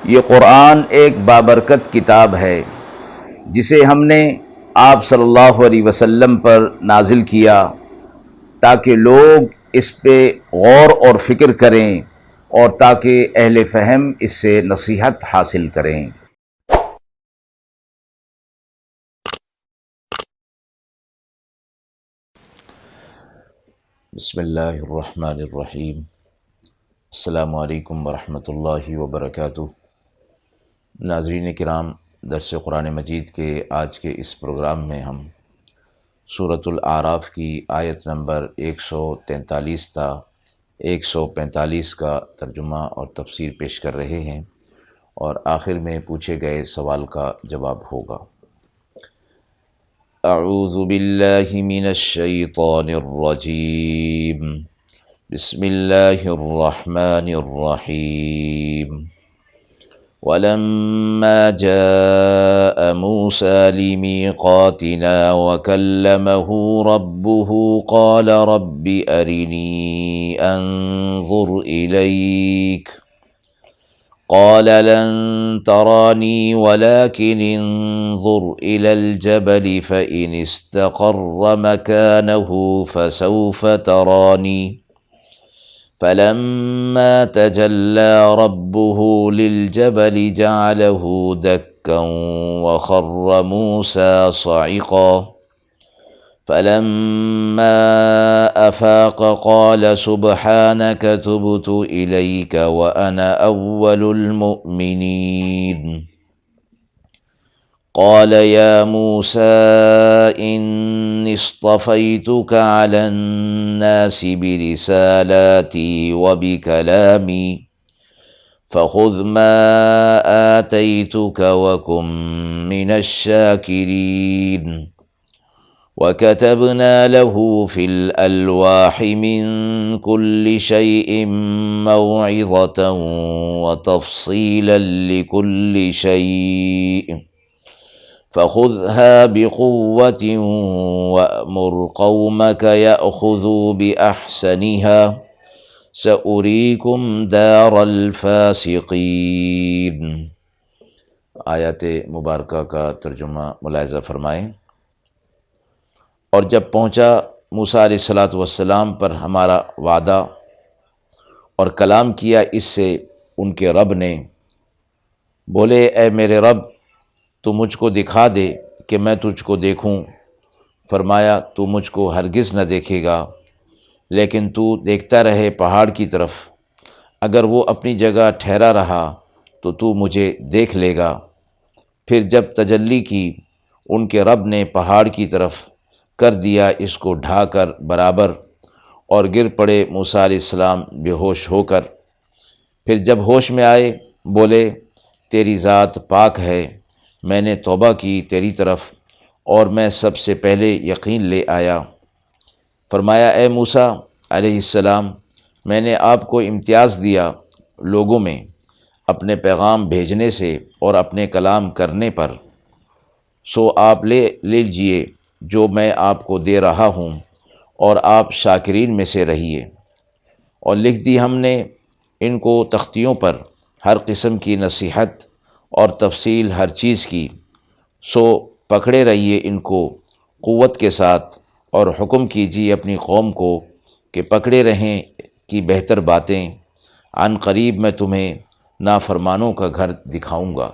یہ قرآن ایک بابرکت کتاب ہے جسے ہم نے آپ صلی اللہ علیہ وسلم پر نازل کیا تاکہ لوگ اس پہ غور اور فکر کریں اور تاکہ اہل فہم اس سے نصیحت حاصل کریں۔ بسم اللہ الرحمن الرحیم۔ السلام علیکم ورحمۃ اللہ وبرکاتہ۔ ناظرین کرام، درس قرآن مجید کے آج کے اس پروگرام میں ہم سورۃ الاعراف کی آیت نمبر 143 تا 145 کا ترجمہ اور تفسیر پیش کر رہے ہیں، اور آخر میں پوچھے گئے سوال کا جواب ہوگا۔ اعوذ باللہ من الشیطان الرجیم، بسم اللہ الرحمن الرحیم۔ وَلَمَّا جَاءَ مُوسَىٰ لِمِيقَاتِنَا وَكَلَّمَهُ رَبُّهُ قَالَ رَبِّ أَرِنِي أَنظُرْ إِلَيْكَ قال لن تراني ولكن انظر إلى الجبل فإن استقر مكانه فسوف تراني فلما تجلى ربه للجبل جعله دكا وخر موسى صعقا فلما أفاق قال سبحانك تبت إليك وأنا أول المؤمنين قال يا موسى إني اصطفيتك على الناس برسالاتي وبكلامي فخذ ما آتيتك وكن من الشاكرين وَكَتَبْنَا لَهُ فِي الْأَلْوَاحِ مِنْ كُلِّ شَيْءٍ مَوْعِظَةً وَتَفْصِيلًا لِكُلِّ شَيْءٍ فَخُذْهَا بِقُوَّةٍ وَأْمُرْ قَوْمَكَ يَأْخُذُوا بِأَحْسَنِهَا سَأُرِيكُمْ دَارَ الْفَاسِقِينَ۔ آیات مبارکہ کا ترجمہ ملاحظہ فرمائیں۔ اور جب پہنچا موسیٰ علیہ السلام پر ہمارا وعدہ اور کلام کیا اس سے ان کے رب نے، بولے اے میرے رب تو مجھ کو دکھا دے کہ میں تجھ کو دیکھوں۔ فرمایا تو مجھ کو ہرگز نہ دیکھے گا، لیکن تو دیکھتا رہے پہاڑ کی طرف، اگر وہ اپنی جگہ ٹھہرا رہا تو تو مجھے دیکھ لے گا۔ پھر جب تجلی کی ان کے رب نے پہاڑ کی طرف کر دیا اس کو ڈھا کر برابر، اور گر پڑے موسیٰ علیہ السلام بے ہوش ہو کر۔ پھر جب ہوش میں آئے بولے تیری ذات پاک ہے، میں نے توبہ کی تیری طرف اور میں سب سے پہلے یقین لے آیا۔ فرمایا اے موسیٰ علیہ السلام، میں نے آپ کو امتیاز دیا لوگوں میں اپنے پیغام بھیجنے سے اور اپنے کلام کرنے پر، سو آپ لے لیجئے جو میں آپ کو دے رہا ہوں، اور آپ شاکرین میں سے رہیے۔ اور لکھ دی ہم نے ان کو تختیوں پر ہر قسم کی نصیحت اور تفصیل ہر چیز کی، سو پکڑے رہیے ان کو قوت کے ساتھ، اور حکم کیجیے اپنی قوم کو کہ پکڑے رہیں کی بہتر باتیں، عن قریب میں تمہیں نافرمانوں کا گھر دکھاؤں گا۔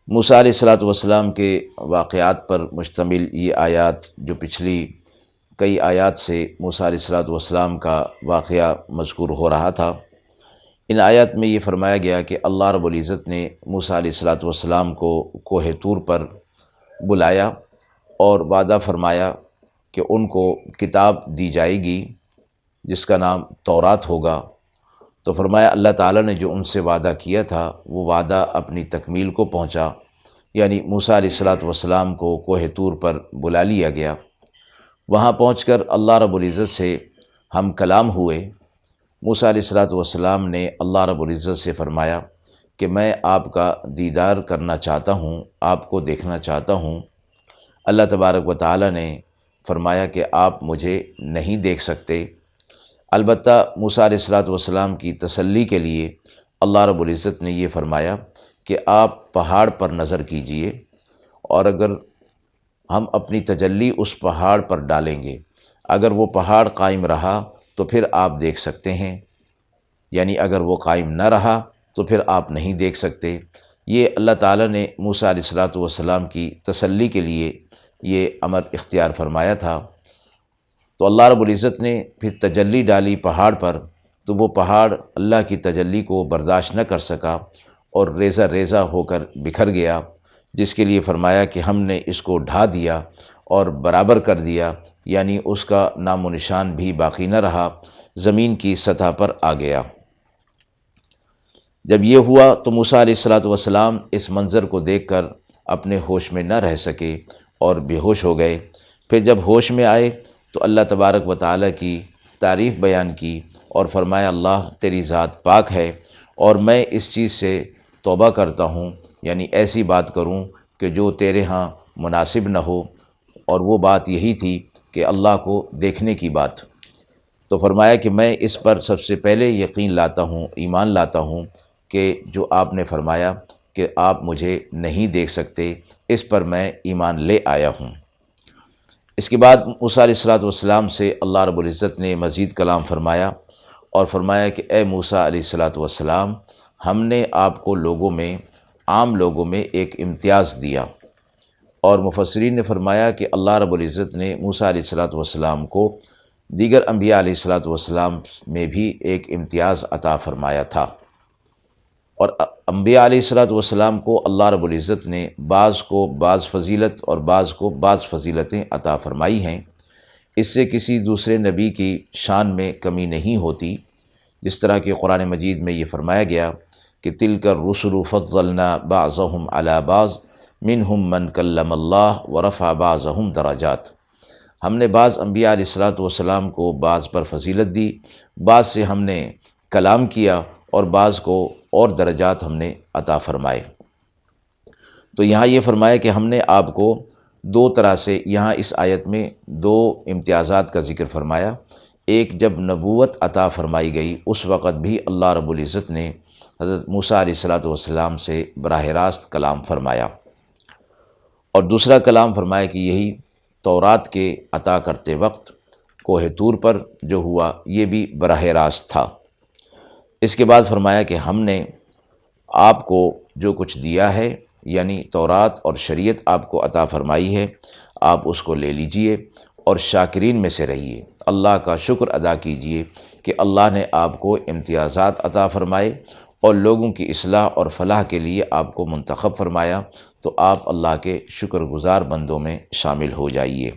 موسیٰ علیہ السلام کے واقعات پر مشتمل یہ آیات، جو پچھلی کئی آیات سے موسیٰ علیہ السلام کا واقعہ مذکور ہو رہا تھا، ان آیات میں یہ فرمایا گیا کہ اللہ رب العزت نے موسیٰ علیہ السلام کو کوہ طور پر بلایا اور وعدہ فرمایا کہ ان کو کتاب دی جائے گی جس کا نام تورات ہوگا۔ تو فرمایا اللہ تعالیٰ نے جو ان سے وعدہ کیا تھا وہ وعدہ اپنی تکمیل کو پہنچا، یعنی موسیٰ علیہ السلام کو کوہ طور پر بلا لیا گیا۔ وہاں پہنچ کر اللہ رب العزت سے ہم کلام ہوئے۔ موسیٰ علیہ السلام نے اللہ رب العزت سے فرمایا کہ میں آپ کا دیدار کرنا چاہتا ہوں، آپ کو دیکھنا چاہتا ہوں۔ اللہ تبارک و تعالیٰ نے فرمایا کہ آپ مجھے نہیں دیکھ سکتے، البتہ موسیٰ علیہ السلام کی تسلی کے لیے اللہ رب العزت نے یہ فرمایا کہ آپ پہاڑ پر نظر کیجئے، اور اگر ہم اپنی تجلی اس پہاڑ پر ڈالیں گے، اگر وہ پہاڑ قائم رہا تو پھر آپ دیکھ سکتے ہیں، یعنی اگر وہ قائم نہ رہا تو پھر آپ نہیں دیکھ سکتے۔ یہ اللہ تعالیٰ نے موسیٰ علیہ السلام کی تسلی کے لیے یہ امر اختیار فرمایا تھا۔ تو اللہ رب العزت نے پھر تجلی ڈالی پہاڑ پر، تو وہ پہاڑ اللہ کی تجلی کو برداشت نہ کر سکا اور ریزہ ریزہ ہو کر بکھر گیا، جس کے لیے فرمایا کہ ہم نے اس کو ڈھا دیا اور برابر کر دیا، یعنی اس کا نام و نشان بھی باقی نہ رہا، زمین کی سطح پر آ گیا۔ جب یہ ہوا تو موسیٰ علیہ السلام اس منظر کو دیکھ کر اپنے ہوش میں نہ رہ سکے اور بے ہوش ہو گئے۔ پھر جب ہوش میں آئے تو اللہ تبارک و تعالیٰ کی تعریف بیان کی اور فرمایا اللہ تیری ذات پاک ہے، اور میں اس چیز سے توبہ کرتا ہوں، یعنی ایسی بات کروں کہ جو تیرے ہاں مناسب نہ ہو، اور وہ بات یہی تھی کہ اللہ کو دیکھنے کی بات۔ تو فرمایا کہ میں اس پر سب سے پہلے یقین لاتا ہوں، ایمان لاتا ہوں کہ جو آپ نے فرمایا کہ آپ مجھے نہیں دیکھ سکتے، اس پر میں ایمان لے آیا ہوں۔ اس کے بعد موسیٰ علیہ السلام سے اللہ رب العزت نے مزید کلام فرمایا اور فرمایا کہ اے موسیٰ علیہ السلام، ہم نے آپ کو لوگوں میں، عام لوگوں میں ایک امتیاز دیا۔ اور مفسرین نے فرمایا کہ اللہ رب العزت نے موسیٰ علیہ السلام کو دیگر انبیاء علیہ السلام میں بھی ایک امتیاز عطا فرمایا تھا، اور انبیاء علیہ السلام کو اللہ رب العزت نے بعض کو بعض فضیلت اور بعض کو بعض فضیلتیں عطا فرمائی ہیں۔ اس سے کسی دوسرے نبی کی شان میں کمی نہیں ہوتی، جس طرح کہ قرآن مجید میں یہ فرمایا گیا کہ تِلْكَ الرُّسُلُ فَضَّلْنَا بَعْضَهُمْ عَلَى بَعْضٍ مِّنْهُمْ مَنْ كَلَّمَ اللَّهُ وَرَفَعَ بَعْضَهُمْ دَرَجَاتٍ۔ ہم نے بعض انبیاء علیہ السلام کو بعض پر فضیلت دی، بعض سے ہم نے کلام کیا، اور بعض کو اور درجات ہم نے عطا فرمائے۔ تو یہاں یہ فرمایا کہ ہم نے آپ کو دو طرح سے، یہاں اس آیت میں دو امتیازات کا ذکر فرمایا۔ ایک جب نبوت عطا فرمائی گئی اس وقت بھی اللہ رب العزت نے حضرت موسیٰ علیہ السلام سے براہ راست کلام فرمایا، اور دوسرا کلام فرمایا کہ یہی تورات کے عطا کرتے وقت کوہ طور پر جو ہوا یہ بھی براہ راست تھا۔ اس کے بعد فرمایا کہ ہم نے آپ کو جو کچھ دیا ہے، یعنی تورات اور شریعت آپ کو عطا فرمائی ہے، آپ اس کو لے لیجئے اور شاکرین میں سے رہیے، اللہ کا شکر ادا کیجئے کہ اللہ نے آپ کو امتیازات عطا فرمائے اور لوگوں کی اصلاح اور فلاح کے لیے آپ کو منتخب فرمایا، تو آپ اللہ کے شکر گزار بندوں میں شامل ہو جائیے۔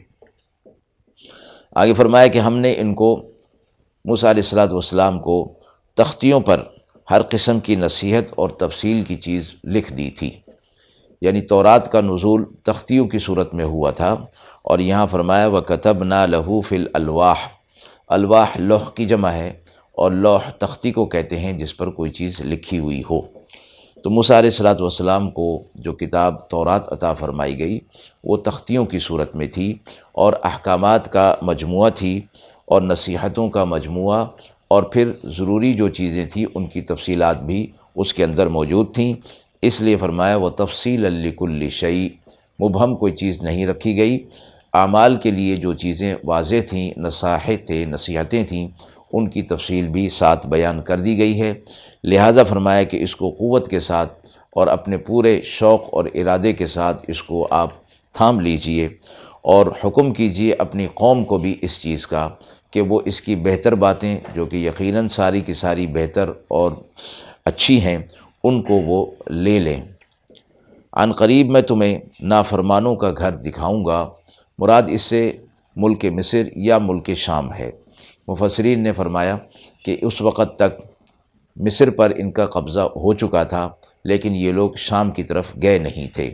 آگے فرمایا کہ ہم نے ان کو، موسیٰ علیہ السلام کو، تختیوں پر ہر قسم کی نصیحت اور تفصیل کی چیز لکھ دی تھی، یعنی تورات کا نزول تختیوں کی صورت میں ہوا تھا، اور یہاں فرمایا وَكَتَبْنَا لَهُ فِي الْأَلْوَاحِ، الواح لوح کی جمع ہے، اور لوح تختی کو کہتے ہیں جس پر کوئی چیز لکھی ہوئی ہو۔ تو موسیٰ علیہ السلام کو جو کتاب تورات عطا فرمائی گئی وہ تختیوں کی صورت میں تھی، اور احکامات کا مجموعہ تھی، اور نصیحتوں کا مجموعہ، اور پھر ضروری جو چیزیں تھیں ان کی تفصیلات بھی اس کے اندر موجود تھیں۔ اس لیے فرمایا وَتَفْصِيلًا لِكُلِّ شَيْءٍ، مبہم کوئی چیز نہیں رکھی گئی۔ اعمال کے لیے جو چیزیں واضح تھیں، نصائح تھے، نصیحتیں تھیں، ان کی تفصیل بھی ساتھ بیان کر دی گئی ہے۔ لہذا فرمایا کہ اس کو قوت کے ساتھ اور اپنے پورے شوق اور ارادے کے ساتھ اس کو آپ تھام لیجئے، اور حکم کیجئے اپنی قوم کو بھی اس چیز کا کہ وہ اس کی بہتر باتیں، جو کہ یقیناً ساری کی ساری بہتر اور اچھی ہیں، ان کو وہ لے لیں۔ عن قریب میں تمہیں نافرمانوں کا گھر دکھاؤں گا، مراد اس سے ملک مصر یا ملک شام ہے۔ مفسرین نے فرمایا کہ اس وقت تک مصر پر ان کا قبضہ ہو چکا تھا، لیکن یہ لوگ شام کی طرف گئے نہیں تھے،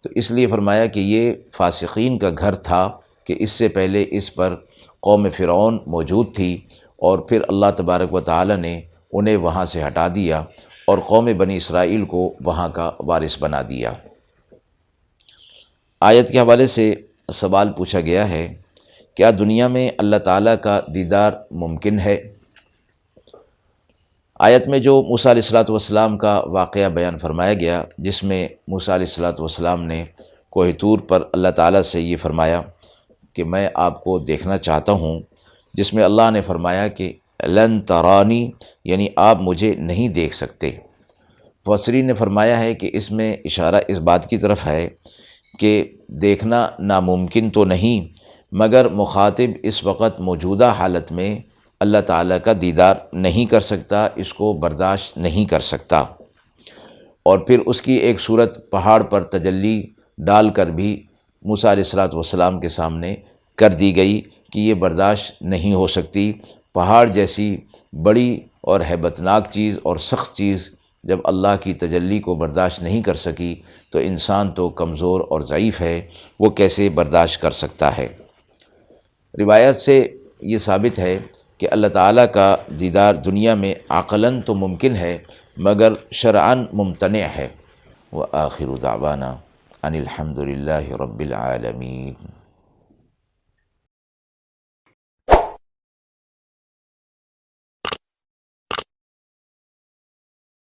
تو اس لیے فرمایا کہ یہ فاسقین کا گھر تھا، کہ اس سے پہلے اس پر قوم فرعون موجود تھی، اور پھر اللہ تبارک و تعالی نے انہیں وہاں سے ہٹا دیا اور قوم بنی اسرائیل کو وہاں کا وارث بنا دیا۔ آیت کے حوالے سے سوال پوچھا گیا ہے، کیا دنیا میں اللہ تعالیٰ کا دیدار ممکن ہے؟ آیت میں جو موسیٰ علیہ الصلوۃ والسلام کا واقعہ بیان فرمایا گیا، جس میں موسیٰ علیہ الصلوۃ والسلام نے کوہ طور پر اللہ تعالیٰ سے یہ فرمایا کہ میں آپ کو دیکھنا چاہتا ہوں، جس میں اللہ نے فرمایا کہ لن ترانی، یعنی آپ مجھے نہیں دیکھ سکتے۔ مفسرین نے فرمایا ہے کہ اس میں اشارہ اس بات کی طرف ہے کہ دیکھنا ناممکن تو نہیں، مگر مخاطب اس وقت موجودہ حالت میں اللہ تعالیٰ کا دیدار نہیں کر سکتا، اس کو برداشت نہیں کر سکتا۔ اور پھر اس کی ایک صورت پہاڑ پر تجلی ڈال کر بھی موسیٰ علیہ الصلوۃ والسلام کے سامنے کر دی گئی کہ یہ برداشت نہیں ہو سکتی۔ پہاڑ جیسی بڑی اور ہیبت ناک چیز اور سخت چیز جب اللہ کی تجلی کو برداشت نہیں کر سکی تو انسان تو کمزور اور ضعیف ہے، وہ کیسے برداشت کر سکتا ہے۔ روایت سے یہ ثابت ہے کہ اللہ تعالیٰ کا دیدار دنیا میں عقلاً تو ممکن ہے مگر شرعاً ممتنع ہے۔ وآخر دعوانا ان الحمد للہ رب العالمین۔